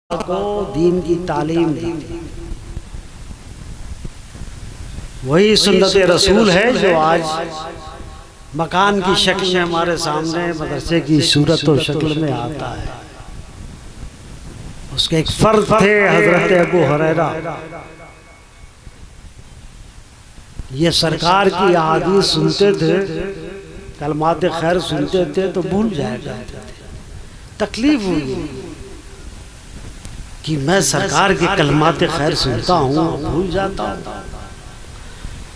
को दीन की तालीम दी। वही सुन्नत रसूल है जो आज मकान की शक्ल में हमारे सामने मदरसे की सूरत और शक्ल में आता है। उसके एक फर्द थे हजरत अबू हुरैरा। ये सरकार की अहादीस सुनते थे, कलमात खैर सुनते थे तो भूल जाया करते थे। तकलीफ हुई कि मैं सरकार के कलमात खैर सुनता हूँ भूल जाता हूँ।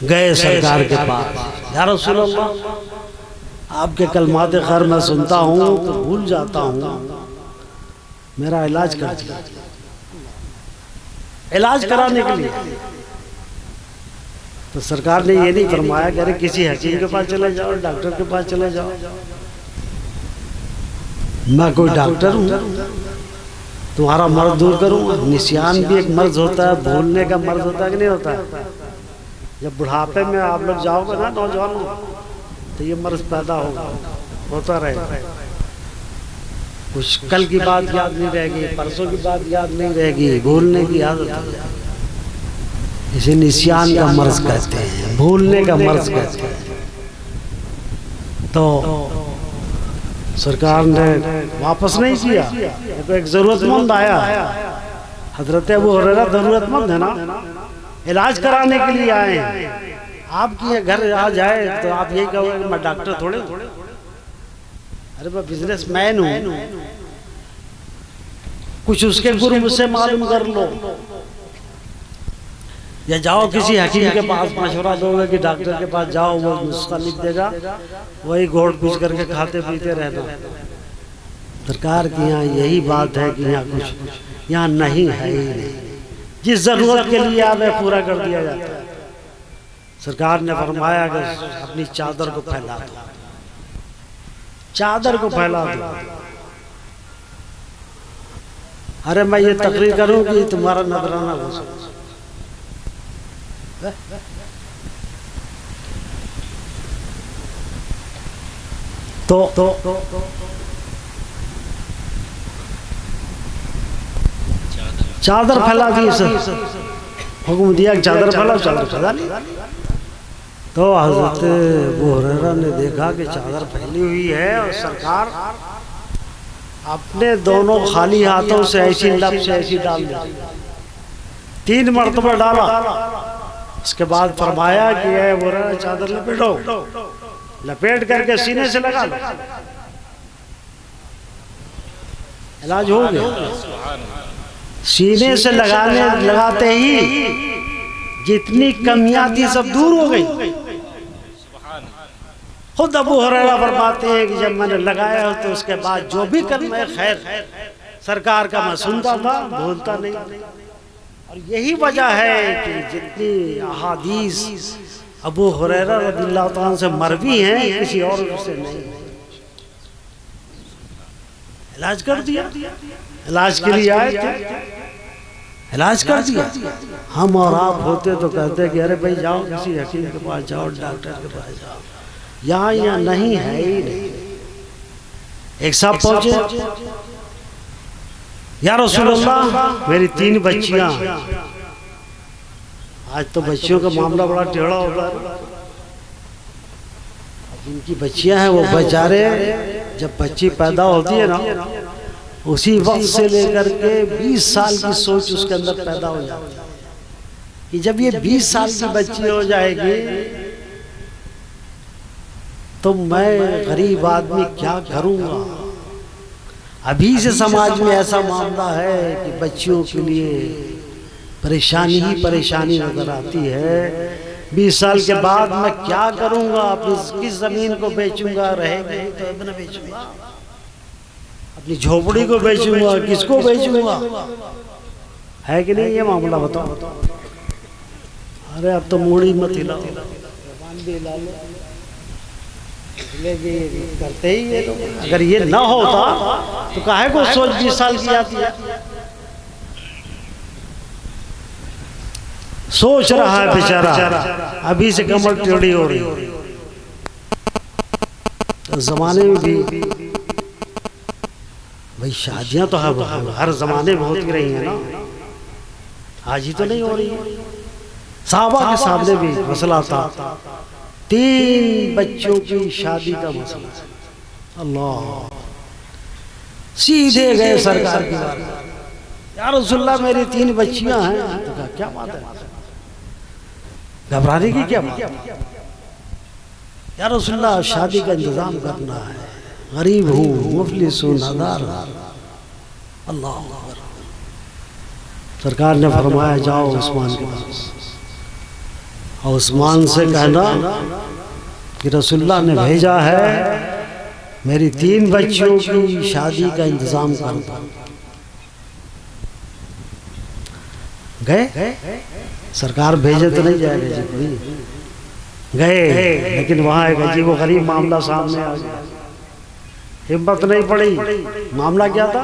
गए सरकार के पास, या रसूल अल्लाह आपके कलमात खैर मैं सुनता हूँ तो भूल जाता हूँ, मेरा इलाज कर दीजिए। इलाज कराने के लिए तो सरकार ने ये नहीं फरमाया कि अरे किसी हकीम के पास चले जाओ, डॉक्टर के पास चले जाओ। मैं कोई डॉक्टर हूँ, तुम्हारा मर्ज दूर करूँगा। निस्यान भी एक मर्ज होता है, भूलने का मर्ज होता है कि नहीं होता है। जब बुढ़ापे में आप लोग जाओगे ना नौजवानों, तो ये मर्ज पैदा होता रहेगा। कुछ कल की बात याद नहीं रहेगी, परसों की बात याद नहीं रहेगी, भूलने की आदत हो जाएगी। इसे निस्यान का मर्ज कहते हैं, भूलने का मर्ज कहते हैं। तो सरकार ने वापस नहीं किया। तो एक जरूरतमंद आया, हजरत अबू हुरैरा जरूरतमंद है ना, इलाज कराने के लिए आए हैं। आपके घर आ जाए तो आप यही कहोगे मैं डॉक्टर थोड़े, अरे मैं बिजनेसमैन हूँ, कुछ उसके गुरु मुझसे मालूम कर लो। या जाओ किसी हकीम के पास मशवरा दोगे कि डॉक्टर के पास जाओ, वो नुस्खा लिख देगा, वही घोट पीस करके खाते पीते रहना। सरकार की यहाँ यही बात है कि यहाँ कुछ यहाँ नहीं है ही नहीं। जिस जरूरत के लिए आवे पूरा कर दिया जाता है। सरकार ने फरमाया कि अपनी चादर को फैला दो, चादर को फैला दो। अरे मैं ये तकरीर करूं कि तुम्हारा नजराना घुस। तो चादर फैला दी, हुक्म दिया कि चादर फैला, चादर फैला ली। तो हजरत अबू हुरैरा ने देखा कि चादर फैली हुई है और सरकार अपने दोनों खाली हाथों से ऐसी लब से ऐसी डाल दी। 3 मरतबा डाला। उसके बाद फरमाया कि अबू हुरैरा चादर लपेटो, लपेट करके सीने से लगा लो। इलाज हो गया। सीने से लगाते ही जितनी कमियां थी सब दूर हो गई। खुद अबू हुरैरा फरमाते हैं कि जब मैंने लगाया तो उसके बाद जो भी कलमा खैर सरकार का मैं सुनता था, भूलता नहीं। और यही वजह है कि जितनी अहादीस अबू हुरैरा रज़ियल्लाहु ताला से मरवी हैं, किसी और से नहीं। इलाज कर दिया, इलाज के लिए आए थे, इलाज कर दिया। हम और आप होते तो कहते कि अरे भाई जाओ किसी हकीम के पास जाओ, डॉक्टर के पास जाओ। यहाँ नहीं है ही नहीं। एक साहब पहुंचे, या रसूल अल्लाह मेरी 3 बच्चियां। आज तो बच्चियों का मामला बड़ा टेढ़ा होता है। जिनकी बच्चियां हैं वो बेचारे जब बच्ची पैदा होती है ना, उसी वक्त से लेकर के 20 साल की सोच उसके अंदर पैदा हो जाती है कि जब ये 20 साल की बच्ची हो जाएगी तो मैं गरीब आदमी क्या करूंगा। अभी से समाज में ऐसा मामला है कि बच्चियों के लिए परेशानी ही परेशानी नजर आती है। 20 साल के बाद मैं क्या करूंगा, अपनी किस जमीन को बेचूंगा, रहेगी तो अपना बेचूंगा, अपनी झोपड़ी को बेचूंगा, किसको बेचूंगा, है कि नहीं ये मामला बताओ। अरे अब तो मूड़ी मत हिलाओ, करते ही ये तो। अगर ये ना होता तो काहे को सोच 20 साल की आती है। सोच रहा है बेचारा, अभी से कमर टेढ़ी हो रही। तो जमाने में भी भाई शादियां तो हर जमाने में होती रही है ना, आज ही तो नहीं हो रही है। साहबा के सामने भी मसला था, 3 बच्चों की शादी का मसला। अल्लाह, सीधे गए सरकार के बारे में, या रसूलल्लाह मेरी 3 बच्चियां हैं। तो कहा क्या बात है, घबराने की क्या बात है? या रसूलल्लाह शादी का इंतजाम करना है, गरीब हूँ, मुफलिस हूँ, नादार। अल्लाह, सरकार ने फरमाया जाओ उस्मान के पास और उस्मान से कहना कि रसूलल्लाह ने भेजा है मेरी 3 बच्चियों की शादी का इंतजाम करना। गए, सरकार भेजे तो नहीं जाएगा जी कोई, गए, लेकिन वहां एक अजीब व गरीब मामला सामने आ गया। हिम्मत नहीं पड़ी। मामला क्या था?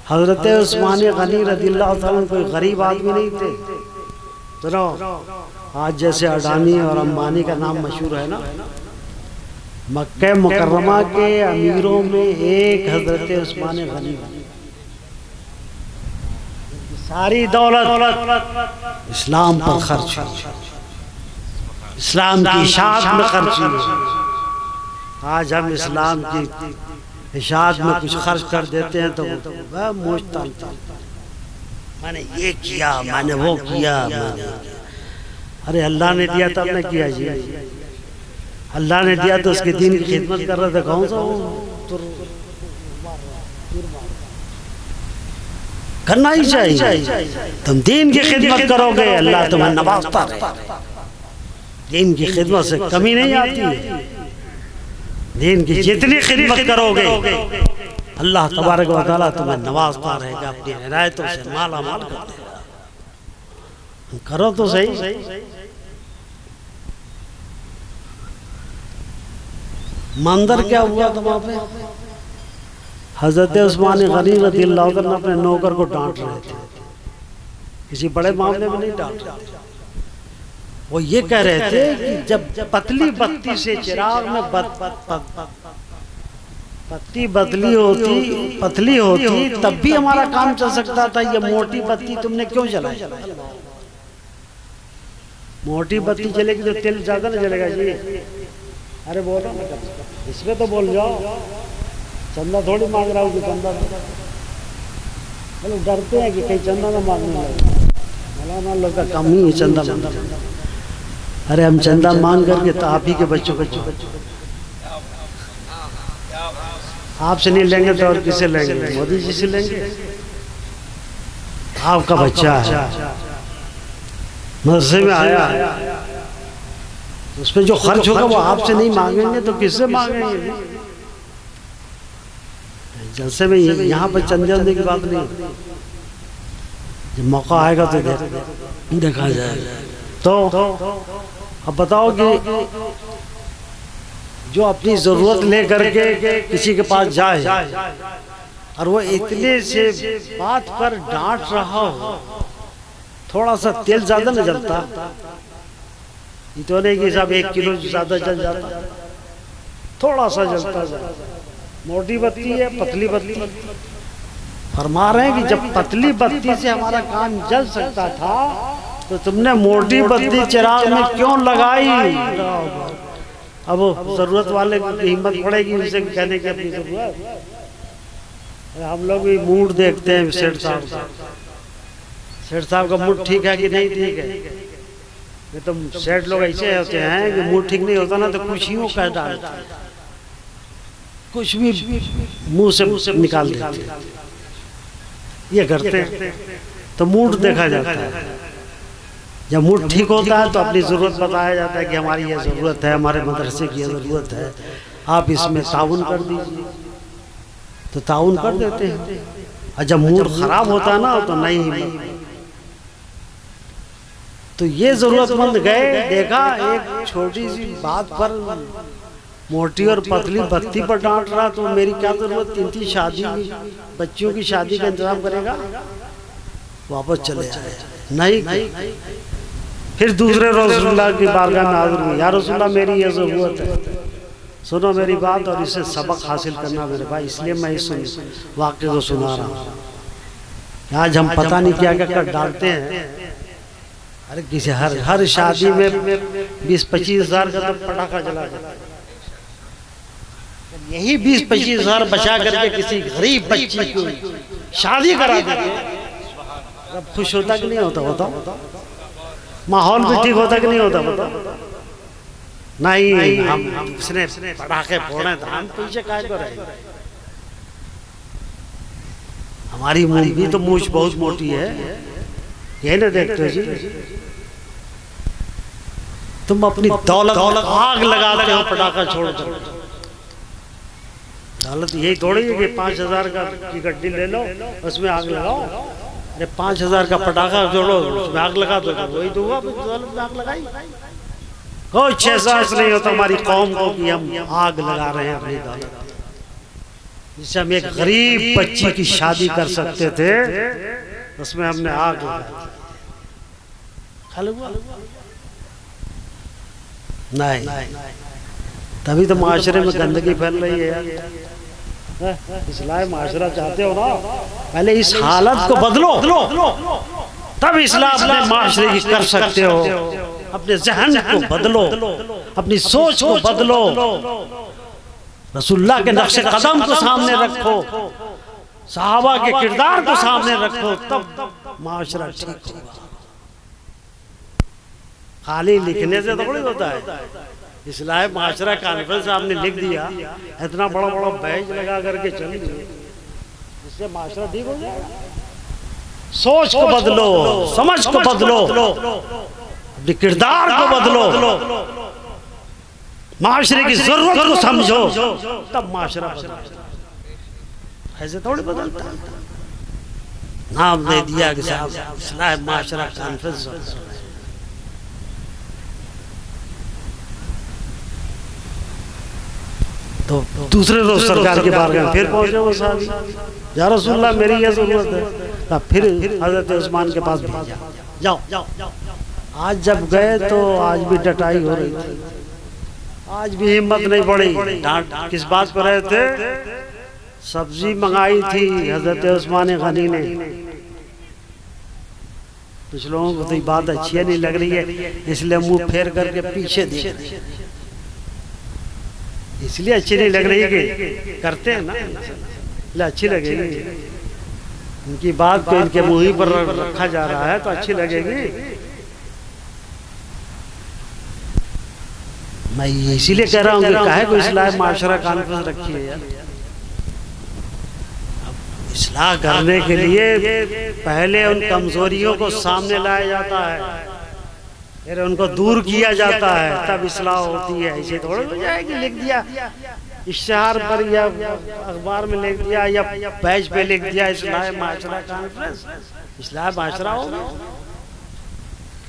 हजरत उस्मान गनी रज़ियल्लाहु ताला कोई गरीब आदमी नहीं थे। सुनो, आज जैसे अडानी और अंबानी का नाम मशहूर है ना, मक्के मुकर्रमा के अमीरों में एक हजरत उस्मान गनी, सारी दौलत इस्लाम पर खर्च हुई, इस्लाम की इशाअत में खर्च हुई। आज हम इस्लाम की इशाअत में कुछ खर्च कर देते हैं तो वह मोचता, मैंने ये किया, मैंने वो किया, अरे अल्लाह ने दिया तब ने किया जी, अल्लाह ने दिया तो उसके दीन की खिदमत कर रहे थे, कौन सा वो करना ही चाहिए। तुम दीन की खिदमत करोगे, अल्लाह तुम्हें नवाजता है। दीन की खिदमत से कमी नहीं आती है। दीन की जितनी खिदमत करोगे अल्लाह तबारक व तआला तुम्हें नवाजता रहेगा, अपनी इनायतों से माला माल कर देगा। करो तो सही। मंदिर क्या हुआ था वहां पे? हजरत उस्मान गनी रज़ियल्लाहु अन्हु अपने नौकर को डांट रहे थे, किसी बड़े मामले में नहीं डांट रहे थे। वो ये कह रहे थे कि जब पतली बत्ती से चिराग में पत्ती पतली होती तब भी हमारा काम चल सकता था, ये मोटी बत्ती तुमने क्यों जलाई? मोटी बत्ती जलेगी तो तेल ज्यादा नहीं जलेगा जी। अरे बोलो, इसमें तो बोल जाओ, चंदा थोड़ी मांग रहा हूँ कि चंदा, मतलब डरते हैं कि कहीं चंदा ना मांगने लगे, मौलाना लोग का कम ही है चंदा मांगना। अरे हम चंदा मांग करके तो आप ही के बच्चों आपसे नहीं लेंगे तो और किसे लेंगे? मोदी जी से लेंगे। आपका बच्चा है, मदरसे में आया, उस पर जो खर्च होगा वो आपसे नहीं मांगेंगे तो किससे मांगेंगे? जलसे में यहाँ पर चंदे वंदे की बात नहीं, जब मौका आएगा तो देखा जाएगा। तो अब बताओ कि जो अपनी जरूरत लेकर के किसी के पास जाए और वो इतने से बात पर डांट रहा हो, थोड़ा सा तेल ज्यादा न जलता? ये तो नहीं कि साहब 1 किलो ज्यादा जल जाता, थोड़ा सा जलता जाए। मोटी बत्ती है, पतली बत्ती, फरमा रहे हैं कि जब पतली बत्ती से हमारा काम जल सकता था तो तुमने मोटी बत्ती चिराग में क्यों लगाई? अब जरूरत वाले की हिम्मत पड़ेगी उनसे कहने की अपनी जरूरत। हम लोग भी मूड देखते हैं सेठ साहब का, सेठ साहब का मूड ठीक है कि नहीं ठीक है। ये तो सेठ लोग ऐसे होते हैं कि मूड ठीक नहीं होता ना तो कुछ यूं कह डालते, कुछ भी मुंह से निकाल देते, ये करते हैं। तो मूड देखा जाता है। जब मूड ठीक होता है तो अपनी ज़रूरत बताया जाता है कि हमारी ये ज़रूरत है, हमारे मदरसे की ये ज़रूरत है, आप इसमें ताउन कर दीजिए, तो ताउन कर देते हैं। और जब मूड खराब होता है ना तो नहीं, तो ये ज़रूरतमंद गए, देखा एक छोटी सी बात पर मोटी और पतली बत्ती पर डांट रहा, तो मेरी क्या ज़रूरत? 3 शादी, बच्चियों की शादी का इंतजाम करेगा, वापस चले आए। नहीं, फिर दूसरे रसूलुल्लाह की बारगाह में हाजिर हुई, या रसूलुल्लाह मेरी ये ज़रूरत है, सुनो मेरी बात और इसे सबक हासिल करना मेरे भाई, इसलिए मैं इस वाक्य को सुना रहा हूँ। आज हम पता नहीं क्या क्या कर डालते हैं। अरे किसी हर शादी में 20-25 हजार का तो पटाखा जला जाता है। यही 20-25 हजार बचा करके किसी गरीब बच्ची को शादी करा देते, अब खुश होता कि नहीं होता? बताओ, माहौल भी ठीक होता कि नहीं होता? बताओ। नहीं, हम उसने पटाखे फोड़े तो हम पीछे काय को रहे। हमारी मूंछ भी तो मूंछ बहुत मोटी है, यही ना देखते हो जी। तुम अपनी दौलत आग लगाते हो पटाखा छोड़ दो। दौलत यही थोड़ी है कि 5,000 की गड्डी ले लो उसमें आग लगाओ। अरे 5,000 का पटाखा जोड़ो उसमें आग लगा दो, वही दूंगा दौलत में आग लगाई। कोई एहसास नहीं होता हमारी कौम को कि हम आग लगा रहे हैं अपनी दौलत। जिससे हम एक गरीब बच्ची की शादी कर सकते थे उसमें हमने आग लगाई। नहीं, तभी तो माशरे में गंदगी फैल रही है यार। इस्लाह माशरा चाहते हो ना, पहले इस हालत को बदलो, तब इस्लाह अपने माशरे की कर सकते हो। अपने जहन को बदलो, अपनी सोच को बदलो, रसूलुल्लाह के नक्शे कदम को सामने रखो, सहाबा के किरदार को सामने रखो, तब माशरा ठीक होगा। खाली लिखने से थोड़ी होता है। इस्लाह माशरा कॉन्फ्रेंस आपने लिख दिया, इतना बड़ा बड़ा बैज लगा करके चल दिए, इससे माशरा ठीक हो जाएगा। सोच को बदलो, समझ को बदलो, अपने किरदार को बदलो, माशरे की जरूरत को समझो, तब माशरा बदलता। ऐसे थोड़ी बदलता। नाम दे दिया कि साहब इस्लाह माशरा कॉन्फ्रेंस। तो दूसरे रोज सरकार के बारगाह में फिर पहुंचे वो साहब, या रसूलुल्लाह मेरी ये जरूरत है। तब फिर हजरत उस्मान के पास भेजा, जाओ। आज जब गए तो आज भी डटाई हो रही थी, आज भी हिम्मत नहीं पड़ी। डांट किस बात पर रहे थे? सब्जी मंगाई थी हजरत उस्मान गनी ने। कुछ लोगों को तो ये बात अच्छी नहीं लग रही है, इसलिए मुंह फेर करके पीछे देख रहे हैं। इसलिए अच्छी नहीं लग रही कि करते हैं ना, इसलिए अच्छी लगेगी। उनकी बात को इनके मुंह ही पर रखा जा रहा है तो अच्छी लगेगी। मैं इसीलिए कह रहा हूँ कि काहे को इस्लाह माशरा कॉन्फ्रेंस रखी है यार। इस्लाह करने के लिए पहले उन कमजोरियों को सामने लाया जाता है, फिर उनको दूर किया जाता है, तब इस्लाह होती है। ऐसे थोड़ी हो जाएगी लिख दिया इश्तिहार पर या अखबार में लिख दिया या पेज पे लिख दिया इस्लाह माशरा कॉन्फ्रेंस, इस्लाह माशरा होगा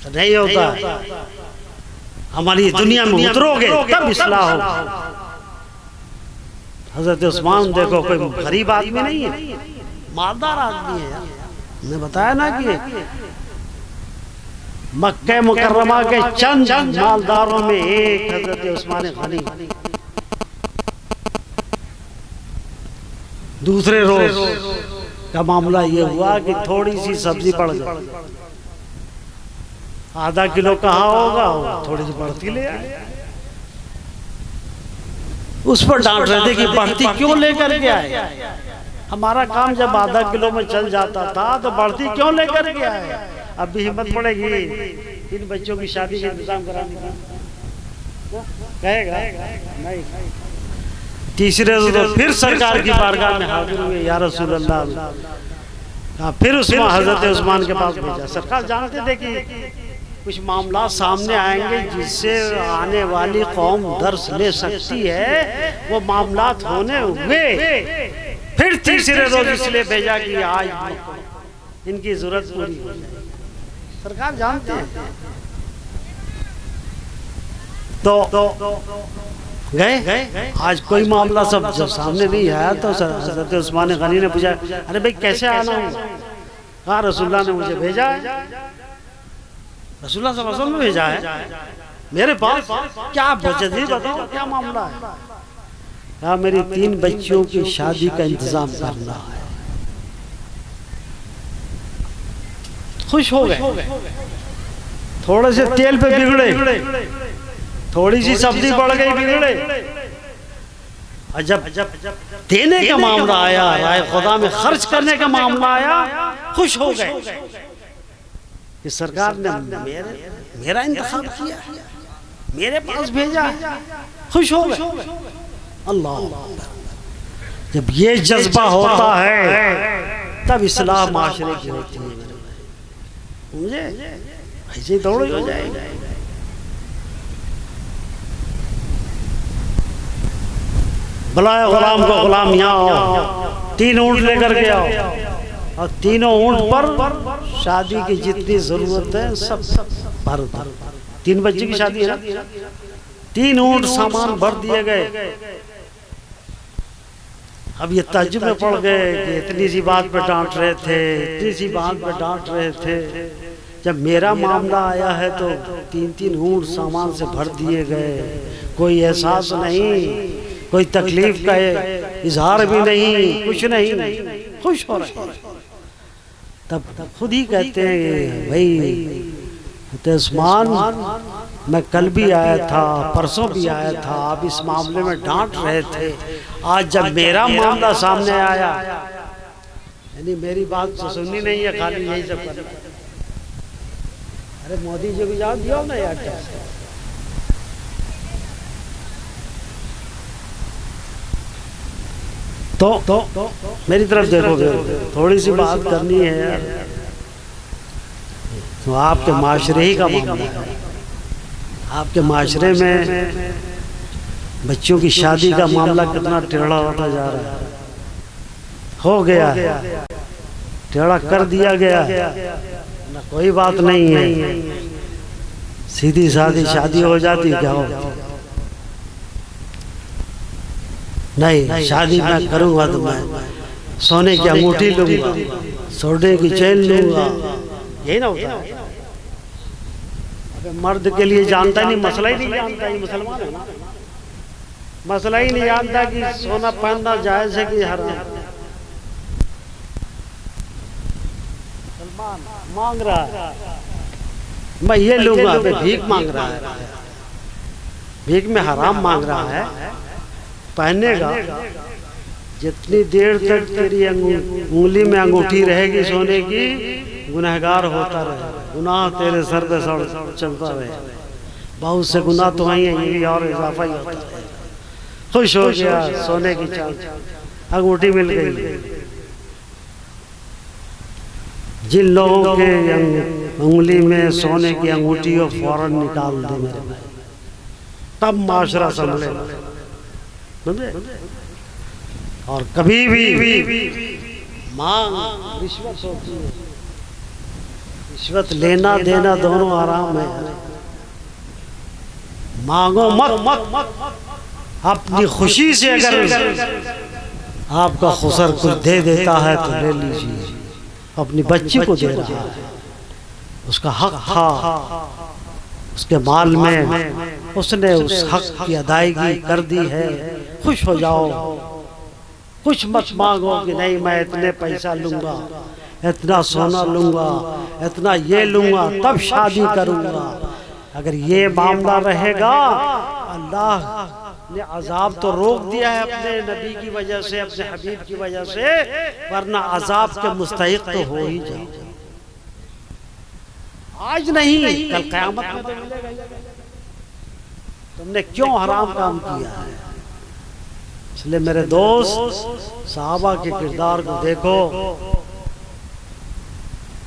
तो नहीं होता। हमारी दुनिया में उतरोगे तब इस्लाह होगा। हजरत उस्मान देखो कोई गरीब आदमी नहीं है, मालदार आदमी है। हमने बताया ना कि मक्के मुकर्रमा के चंद मालदारों में एक हजरत उस्मान गनी। दूसरे रोज का मामला ये हुआ कि थोड़ी सी सब्जी पड़ गई, आधा किलो कहा होगा, थोड़ी सी बढ़ती ले आए। उस पर डांट रहे थे कि बढ़ती क्यों लेकर के आए? हमारा काम जब आधा किलो में चल जाता था तो बढ़ती क्यों लेकर के आए? अब भी हिम्मत पड़ेगी इन बच्चों की शादी का इंतजाम कराने का? कहेगा नहीं। तीसरे रोज फिर सरकार की बारगाह में हाजिर हुए, या रसूलल्लाह। फिर उसमें हजरत उस्मान के पास भेजा। सरकार जानते थे कि कुछ मामला सामने आएंगे जिससे आने वाली कौम दर्स ले सकती है, वो मामला होने हुए। फिर तीसरे रोज इसलिए भेजा कि आज इनकी जरूरत पूरी हो जाए। सरकार जानते हैं तो गए। आज कोई मामला सब जब सामने नहीं आया तो हजरत उस्मान गनी ने पूछा, अरे भाई कैसे आना हूँ? कहा रसूलुल्लाह ने मुझे भेजा है। रसूलुल्लाह सल्लल्लाहु अलैहि वसल्लम ने भेजा है मेरे पास, क्या वजह बताओ, क्या मामला है? कहा मेरी 3 बच्चियों की शादी का इंतजाम करना है। खुश हो गए। थोड़े से तेल पे बिगड़े, थोड़ी सी सब्जी बढ़ गई, बिगड़े। और जब देने का मामला आया, राय खुदा में खर्च करने का मामला आया, खुश हो गए कि सरकार ने मेरा इंतखाब किया, मेरे पास भेजा, खुश हो गए। अल्लाह, जब ये जज्बा होता है तब इस्लाह माशरे की होती है। मुझे ऐसे ही दौड़ हो जाएगा। बुलाया गुलाम को, गुलाम यहाँ आओ, 3 ऊँट लेकर के आओ, और तीनों ऊँट पर शादी की जितनी जरूरत है सब भर भर। 3 बच्चे की शादी है ना, 3 ऊँट सामान भर दिए गए। अब ये ताज्जुब में पड़ गए कि इतनी सी बात पे डांट रहे थे, इतनी सी बात पे डांट रहे थे। जब मेरा मामला आया है तो 3-3 ऊँट सामान से भर दिए गए, कोई एहसास नहीं, कोई तकलीफ का इजहार भी नहीं, कुछ नहीं, खुश हो रहे। तब खुद ही कहते हैं भाई उस्मान, मैं कल भी आया था, परसों भी आया था, आप इस मामले में डांट रहे थे, आज जब मेरा मामला सामने आया, यानी मेरी बात तो सुननी नहीं है, खाली यही सब करना। अरे मोदी जी को याद दिया ना यार, क्या तो मेरी तरफ देखोगे, थोड़ी सी बात करनी है यार, तो आपके माशरे ही का मामला है। आपके माशरे में बच्चों की शादी का मामला कितना टेढ़ा होता जा रहा है। हो गया, टेढ़ा कर दिया गया ना, कोई बात नहीं है, सीधी सादी शादी हो जाती, क्या हो नहीं, शादी मैं करूंगा तो मैं सोने की अंगूठी लूंगा, सोने की चेन लूंगा, यही ना होता है। मर्द के लिए जानता ही नहीं, मसला ही नहीं जानता, ये मुसलमान है ना, मसला ही नहीं जानता कि सोना पहनना जायज है कि हराम। सलमान मांग रहा है, मैं ये लूंगा, भीख मांग रहा है, भीख में हराम मांग रहा है, पहनेगा। जितनी देर तक तेरी उंगली में अंगूठी रहेगी सोने की, गुनहगार होता रहे, गुनाह तेरे सर पे चलता रहे। बहुत से गुनाह तो हैं, ये भी और इजाफा ही होता है। खुश हो गया, सोने की चाल, अंगूठी मिल गई। जिन लोगों के उंगली में सोने की अंगूठी हो, फौरन निकाल दे मेरे भाई, तब माशरा संभले। और कभी भी मांग रिश्वत होती है, रिश्वत लेना देना दोनों आराम है। मांगो मत, अपनी खुशी से अगर आपका खुसर कुछ दे देता है तो ले लीजिए। अपनी बच्ची को दे रहा है, उसका हक था, उसके माल में उसने उस हक की अदायगी कर दी है, खुश हो जाओ। कुछ मत मांगो कि नहीं मैं इतने पैसा लूंगा, इतना सोना लूंगा, इतना ये लूंगा, तब शादी करूंगा। अगर ये मामला रहेगा, अल्लाह ने अजाब तो रोक दिया है अपने नबी की वजह से, अपने हबीब की वजह से, वरना अजाब के मुस्तहिक तो हो ही जाए। आज नहीं, कल क़यामत में तो मिलेगा। तुमने क्यों हराम काम किया है? इसलिए मेरे दोस्त, सहाबा के किरदार को देखो,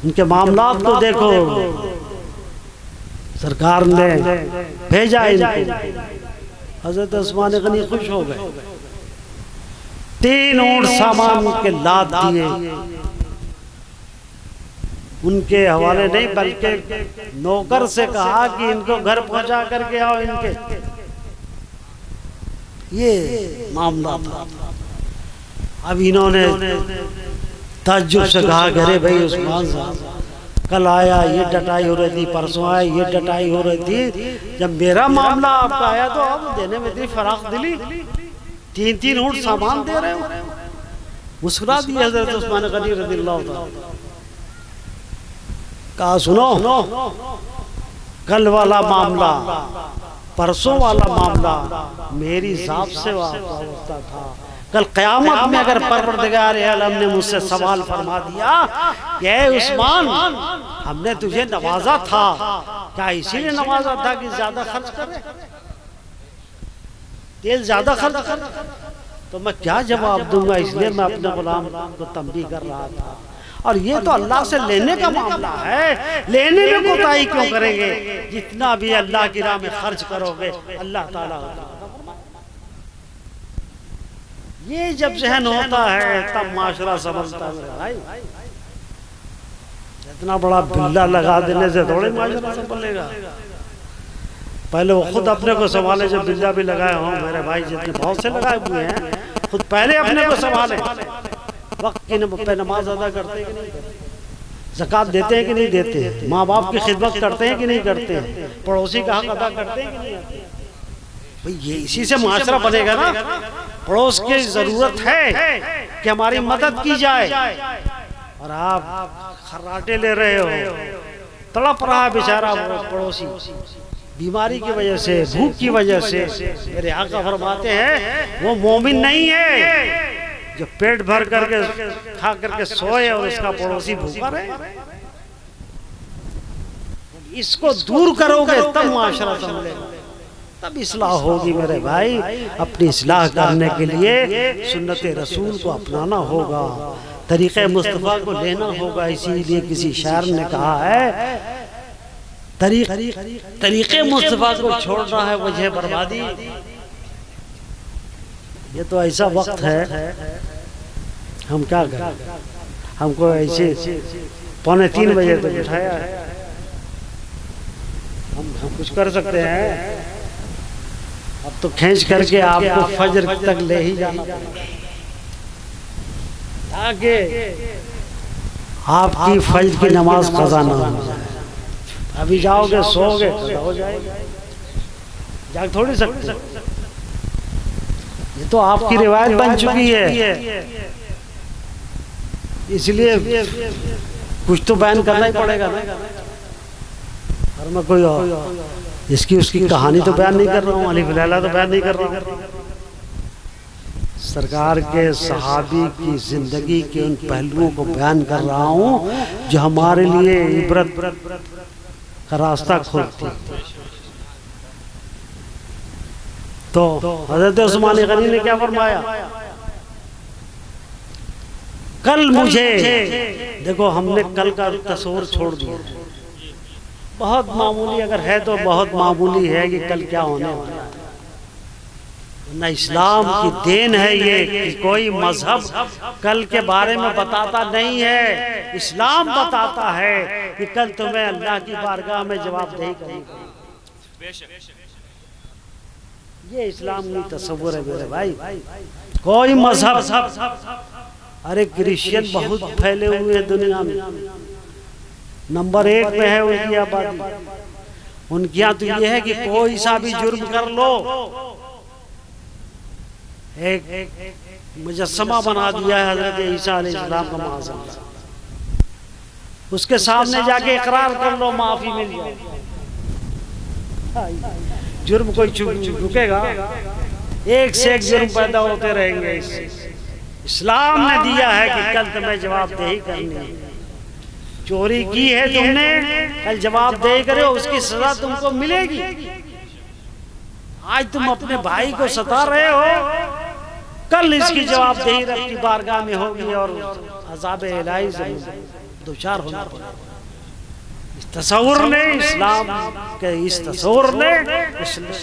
उनके मामलात को देखो। सरकार ने भेजा इनको, हजरत उस्मान गनी खुश हो गए, 3 ऊँट सामान के लाद दिए, उनके हवाले नहीं बल्कि नौकर से कहा कि इनको घर पहुंचा करके आओ इनके। ये मामला था। अब इन्होंने ताज्जुब से कहा, अरे भाई उस्मान साहब, कल आया ये डटाई हो रही थी, परसों आया ये डटाई हो रही थी, जब मेरा मामला आपका आया तो आप देने में इतनी फराख दिली। 3-3 ऊंट सामान दे रहे हो। मुस्कुरा दिए हजरत उस्मान गनी रज़ियल्लाहु ताला। कहा सुनो, कल वाला मामला, परसों वाला मामला मेरी जात से वास्ता था। कल क़यामत में अगर परवरदिगार आलम ने मुझसे सवाल फरमा दिया कि ऐ उस्मान, हमने तुझे नवाजा था, क्या इसीलिए नवाजा था कि ज्यादा खर्च करे, तेल ज्यादा खर्च कर, तो मैं क्या जवाब दूंगा। इसलिए मैं अपने गुलाम को तंबीह कर रहा था। और ये तो अल्लाह से लेने का मामला है, लेने में कोताही क्यों करेंगे। जितना भी अल्लाह की राह में खर्च करोगे अल्लाह ताला, ये जब जहन होता है तब माशरा समझता है भाई। इतना बड़ा बिल्ला लगा देने से थोड़े माशरा संभलेगा। पहले वो खुद अपने को संभाले, जब बिल्ला भी लगाए हों मेरे भाई, जितने बहुत से लगाए हुए हैं, खुद पहले अपने को संभाले। वक्त की पे नमाज अदा करते हैं कि नहीं करते, ज़कात देते हैं कि नहीं देते, माँ बाप की खिदमत करते हैं कि नहीं करते, पड़ोसी का हक अदा करते हैं कि नहीं करते। भाई ये इसी से माशरा बनेगा ना। पड़ोस की जरूरत है कि हमारी मदद की जाए, और आप खर्राटे ले रहे हो, तड़प रहा बेचारा पड़ोसी बीमारी की वजह से, भूख की वजह से। मेरे आका फरमाते हैं वो मोमिन नहीं है जो पेट भर करके खा करके सोए और उसका पड़ोसी भूखा रहे। इसको दूर करोगे तब माशरा संभलेगा, तब इस्लाह होगी मेरे भाई। अपनी इस्लाह करने के लिए सुन्नत रसूल को अपनाना होगा, तरीक़े मुस्तफ़ा को लेना होगा। इसीलिए किसी शायर ने कहा है तरीक़े मुस्तफ़ा को छोड़ना है वजह बर्बादी। ये तो ऐसा वक्त है, हम क्या करें। हमको ऐसे 2:45 बजे तक उठाया है, हम कुछ कर सकते हैं। अब तो खींच करके आपको फजर तक ले ही जाना आगे, आपकी फजर की नमाज कज़ा ना हो जाए। अभी जाओगे सोओगे हो जाएगा, जाग थोड़ी सकते। ये तो आपकी रिवायत बन चुकी है, इसलिए कुछ तो बयान करना ही पड़ेगा ना। और मैं कोई और इसकी उसकी कहानी तो बयान नहीं कर रहा हूँ, अलिफ लैला तो बयान नहीं कर रहा हूँ। सरकार के सहाबी की जिंदगी के उन पहलुओं को बयान कर रहा हूँ जो हमारे लिए इबरत का रास्ता खोलती। तो हज़रत उस्मान गनी ने क्या फरमाया, कल मुझे देखो, हमने कल का तस्वीर छोड़ दिया, बहुत मामूली अगर है तो बहुत मामूली है कि कल क्या होने वाला है। न इस्लाम की देन है ये कि कोई मजहब कल के बारे में बताता नहीं है। इस्लाम बताता है कि कल तुम्हें अल्लाह की बारगाह में जवाबदेही करनी पड़ेगी। ये इस्लाम की तस्वीर है मेरे भाई। कोई मजहब, अरे क्रिश्चियन बहुत फैले हुए हैं दुनिया में, नंबर 1 पे है उनकी आबादी। उनके यहाँ तो ये है कि कोई सा भी जुर्म कर लो, एक मुजस्समा बना दिया है हजरत ईसा अलैहिस्सलाम का माज़अल्लाह, उसके सामने जाके इकरार कर लो, माफी मिल जाए। जुर्म कोई रुकेगा, एक से एक जुर्म पैदा होते रहेंगे। इस्लाम ने दिया है कि कल तुम्हें जवाबदेही करनी है। चोरी की है तुमने, कल जवाबदेही करो, उसकी सजा तुमको मिलेगी। आज तुम अपने भाई को सता रहे हो, कल इसकी जवाबदेही रब की बारगाह में होगी और अज़ाब इलाही से दो चार होना पड़ेगा। इस तस्वुर ने, इस्लाम के इस तस्वुर ने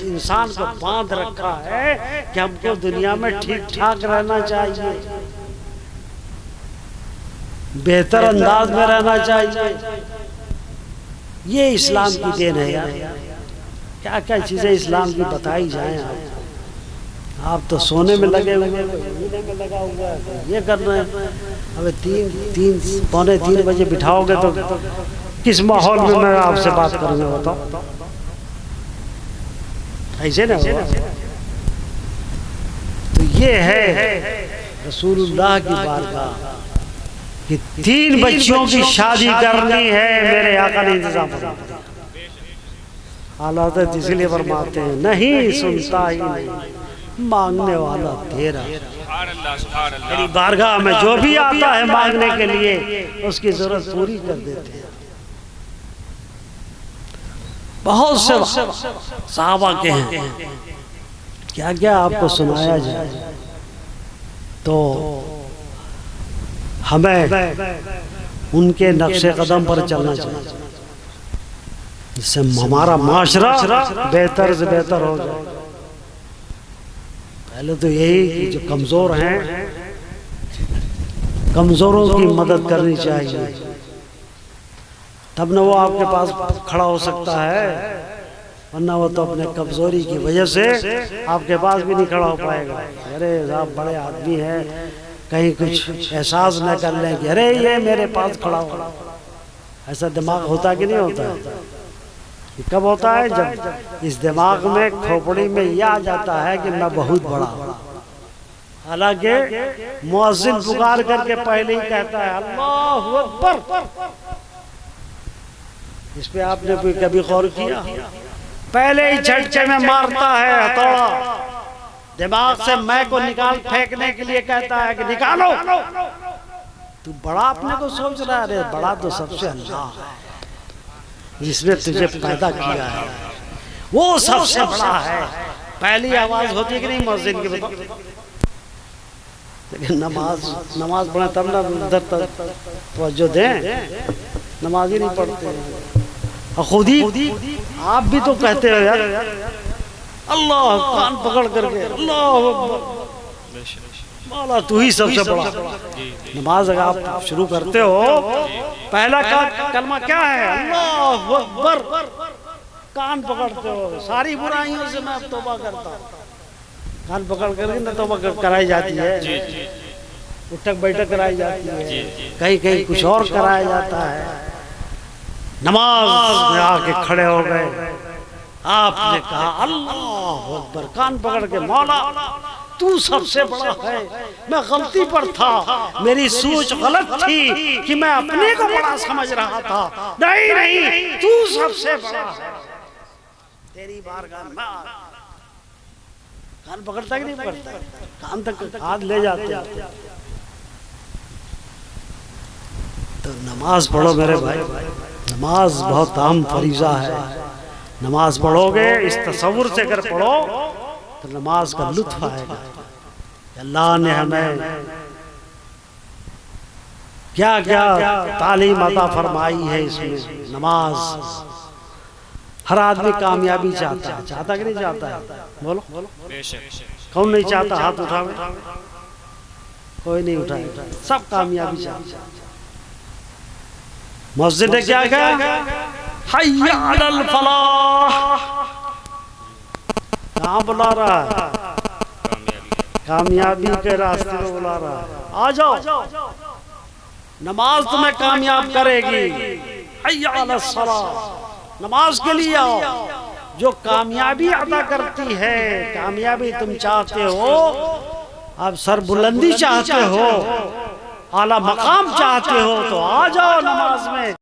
इंसान को बांध रखा है कि हमको दुनिया में ठीक ठाक रहना चाहिए, बेहतर अंदाज में रहना चाहिए। ये इस्लाम की देन है यार। क्या क्या चीजें इस्लाम की बताई जाएं। आप तो सोने में लगे हुए, में लगा हुआ है, ये कर रहे हैं। अब 2:45 बजे बिठाओगे तो किस माहौल में मैं आपसे बात करूंगा बताओ? ऐसे ना होगा। तो ये है रसूलुल्लाह की बारगाह कि 3 बच्चियों की शादी करनी है, मेरे आका ने इंतजाम कर दिया। हालात इसलिए फरमाते हैं नहीं सुनता ही नहीं, मांगने वाला तेरा। मेरी बारगाह में जो भी आता है मांगने के लिए उसकी जरूरत पूरी कर देते हैं। बहुत से सहाबा के हैं, क्या क्या आपको सुनाया जाए। तो हमें उनके नक्शे कदम पर चलना चाहिए, जिससे हमारा माशरा बेहतर से बेहतर हो जाए। पहले तो यही कि जो कमजोर हैं, कमजोरों की मदद करनी चाहिए, तब न वो आपके पास खड़ा हो सकता है, वरना वो तो अपने कमजोरी की वजह से आपके पास भी नहीं खड़ा हो पाएगा। अरे साहब बड़े आदमी हैं, कहीं कुछ एहसास न कर लें कि अरे ये मेरे पास खड़ा हो। ऐसा दिमाग होता कि नहीं होता? कब होता है? जब इस दिमाग में खोपड़ी में यह आ जाता है कि मैं बहुत बड़ा हूं। हालांकि मुअज्जिन पुकार करके पहले ही कहता है अल्लाहु अकबर। इस पे आपने कभी गौर किया? पहले ही झटके में मारता है हथौड़ा, दिमाग से मैं को निकाल फेंकने के लिए कहता है कि निकालो। तू बड़ा अपने को सोच रहा है? अरे बड़ा तो सबसे अल्लाह है जिसने तुझे पैदा किया है, वो सबसे बड़ा है। पहली आवाज होती है कि नहीं मुअज्जिन की? बताओ। लेकिन नमाज पढ़े तब ना उधर तक तवज्जो दें, नमाज ही नहीं पढ़ते। और खुद ही आप भी तो कहते हो यार अल्लाह, कान पकड़ करके अल्लाह मौला तू ही सबसे बड़ा। नमाज अगर आप शुरू करते हो, पहला कलमा क्या है? अल्लाहु अकबर। कान पकड़ते हो, सारी बुराइयों से मैं अब तौबा करता हूँ। कान पकड़ करके ना तौबा कराई जाती है, उठक बैठक कराई जाती है, कहीं कहीं कुछ और कराया जाता है। नमाज में आके खड़े हो गए, आपने कहा अल्लाहु अकबर, कान पकड़ के मौला तू सबसे बड़ा है, मैं गलती पर था, मेरी सोच गलत थी कि मैं अपने को बड़ा समझ रहा था। नहीं नहीं, तू सबसे बड़ा है, तेरी बारगाह में कान पकड़ता कि नहीं पकड़ता? कान तक हाथ ले जाते हैं। तो नमाज पढ़ो मेरे भाई, नमाज बहुत अहम फरीजा है। नमाज पढ़ोगे इस तसव्वुर से अगर पढ़ो तो नमाज का लुत्फ आएगा। अल्लाह ने हमें क्या क्या तालीम अता फरमाई है इसमें। नमाज, हर आदमी कामयाबी चाहता है, चाहता कि नहीं चाहता है? बोलो कौन नहीं चाहता? हाथ उठाओ। कोई नहीं उठाएगा, सब कामयाबी चाहते हैं। मस्जिद ने क्या कहा? हय्या अलल फलाह। कहाँ बुला रहा है? कामयाबी के रास्ते में बुला रहा है। आ जाओ, नमाज तुम्हें कामयाब करेगी। हय्या अलस सलाह, नमाज के लिए आओ। जो कामयाबी अदा करती है, कामयाबी तुम चाहते हो, आप सरबुलंदी चाहते हो, आला मकाम चाहते हो, तो आ जाओ नमाज में।